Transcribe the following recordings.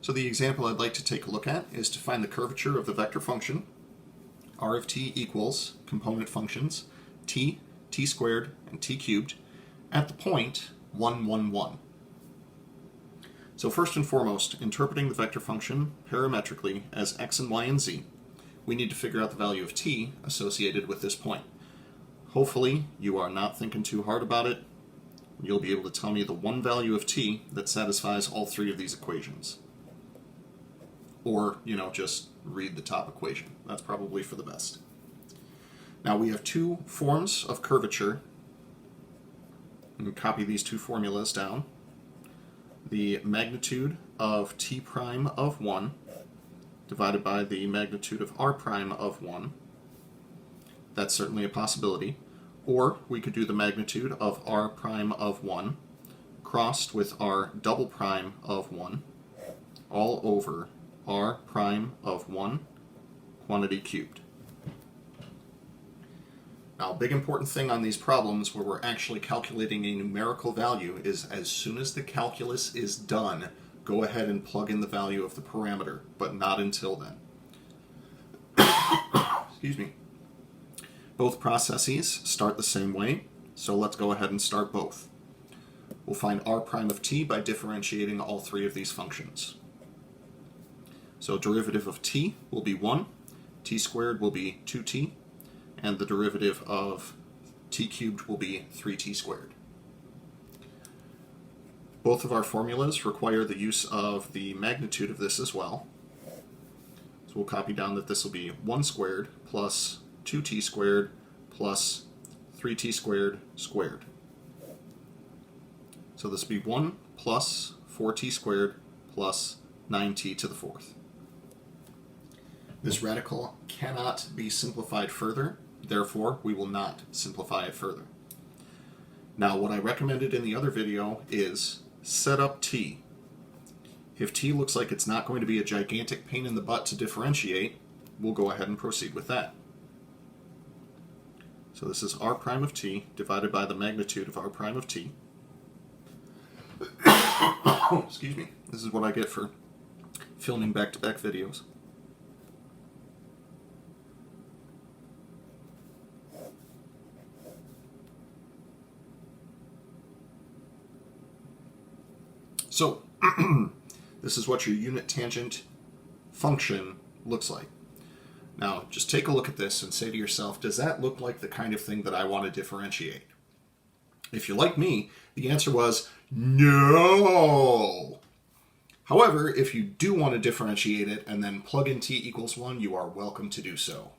So the example I'd like to take a look at is to find the curvature of the vector function r of t equals component functions t, t squared, and t cubed at the point 1, 1, 1. So first and foremost, interpreting the vector function parametrically as x and y and z, we need to figure out the value of t associated with this point. Hopefully you are not thinking too hard about it. You'll be able to tell me the one value of t that satisfies all three of these equations. Or, just read the top equation. That's probably for the best. Now we have two forms of curvature. You can copy these two formulas down. The magnitude of t prime of 1 divided by the magnitude of r prime of 1. That's certainly a possibility. Or we could do the magnitude of r prime of 1 crossed with r double prime of 1 all over r prime of 1 quantity cubed. Now, a big important thing on these problems where we're actually calculating a numerical value is as soon as the calculus is done, go ahead and plug in the value of the parameter, but not until then. Excuse me. Both processes start the same way, so let's go ahead and start both. We'll find r prime of t by differentiating all three of these functions. So derivative of t will be 1, t squared will be 2t, and the derivative of t cubed will be 3t squared. Both of our formulas require the use of the magnitude of this as well. So we'll copy down that this will be 1 squared plus 2t squared plus 3t squared squared. So this will be 1 plus 4t squared plus 9t to the fourth. This radical cannot be simplified further, therefore we will not simplify it further. Now what I recommended in the other video is set up t. If t looks like it's not going to be a gigantic pain in the butt to differentiate, we'll go ahead and proceed with that. So this is r prime of t divided by the magnitude of r prime of t. Excuse me. This is what I get for filming back-to-back videos. So, this is what your unit tangent function looks like. Now, just take a look at this and say to yourself, does that look like the kind of thing that I want to differentiate? If you're like me, the answer was no. However, if you do want to differentiate it and then plug in t equals 1, you are welcome to do so.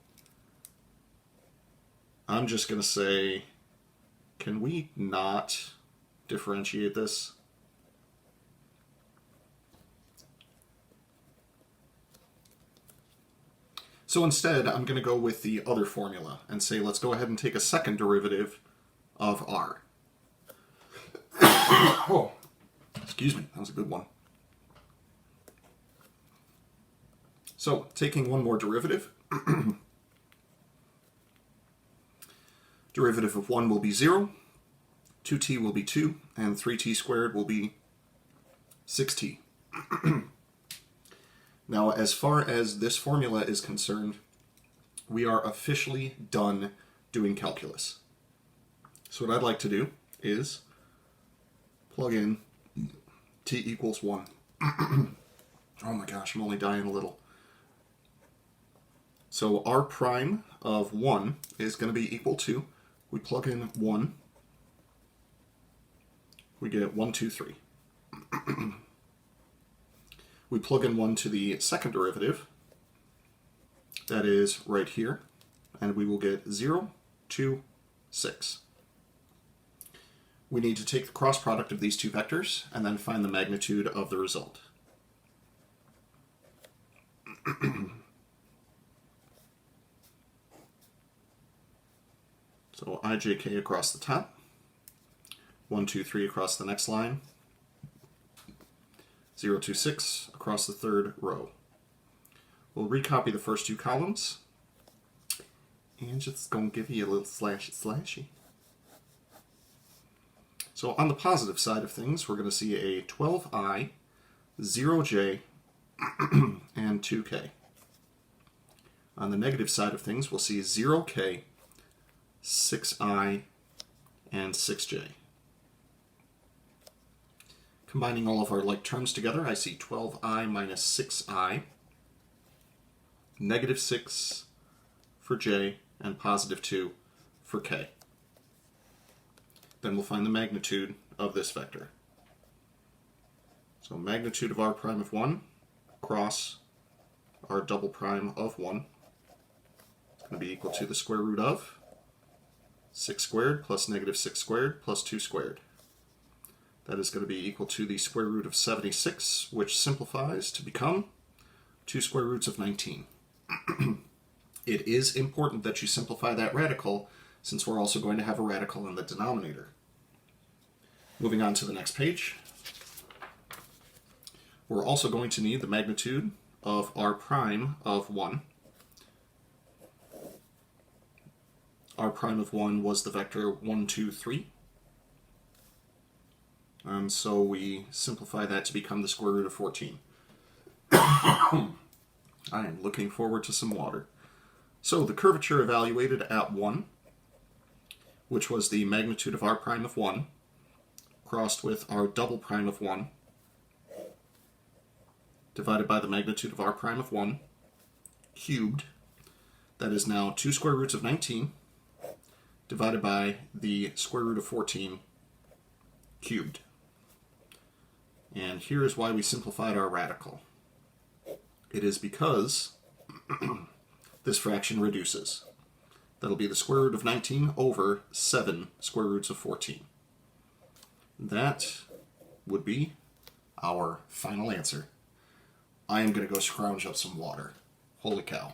I'm just going to say, can we not differentiate this? So instead, I'm going to go with the other formula and say, let's go ahead and take a second derivative of r. Oh, excuse me, that was a good one. So, taking one more derivative. Derivative of 1 will be 0, 2t will be 2, and 3t squared will be 6t. Now, as far as this formula is concerned, we are officially done doing calculus. So what I'd like to do is plug in t equals 1. Oh my gosh, I'm only dying a little. So r prime of 1 is going to be equal to, we plug in 1, we get 1, 2, 3. We plug in 1 to the second derivative, that is right here, and we will get 0, 2, 6. We need to take the cross product of these two vectors and then find the magnitude of the result. So ijk across the top, 1, 2, 3 across the next line, 0, 2, 6 across the third row. We'll recopy the first two columns and just gonna give you a little slashy. So on the positive side of things, we're going to see a 12i, 0j, and 2k. On the negative side of things, we'll see 0k, 6i, and 6j. Combining all of our like terms together, I see 12i minus 6i, negative 6 for j, and positive 2 for k. Then we'll find the magnitude of this vector. So magnitude of r prime of 1 cross r double prime of 1 is going to be equal to the square root of 6 squared plus negative 6 squared plus 2 squared. That is going to be equal to the square root of 76, which simplifies to become 2 square roots of 19. It is important that you simplify that radical, since we're also going to have a radical in the denominator. Moving on to the next page. We're also going to need the magnitude of r prime of 1. R prime of 1 was the vector 1, 2, 3. And so we simplify that to become the square root of 14. I am looking forward to some water. So the curvature evaluated at 1, which was the magnitude of r prime of 1, crossed with r double prime of 1, divided by the magnitude of r prime of 1, cubed. That is now 2 square roots of 19, divided by the square root of 14, cubed. And here is why we simplified our radical. It is because this fraction reduces. That'll be the square root of 19 over 7 square roots of 14. That would be our final answer. I am going to go scrounge up some water. Holy cow.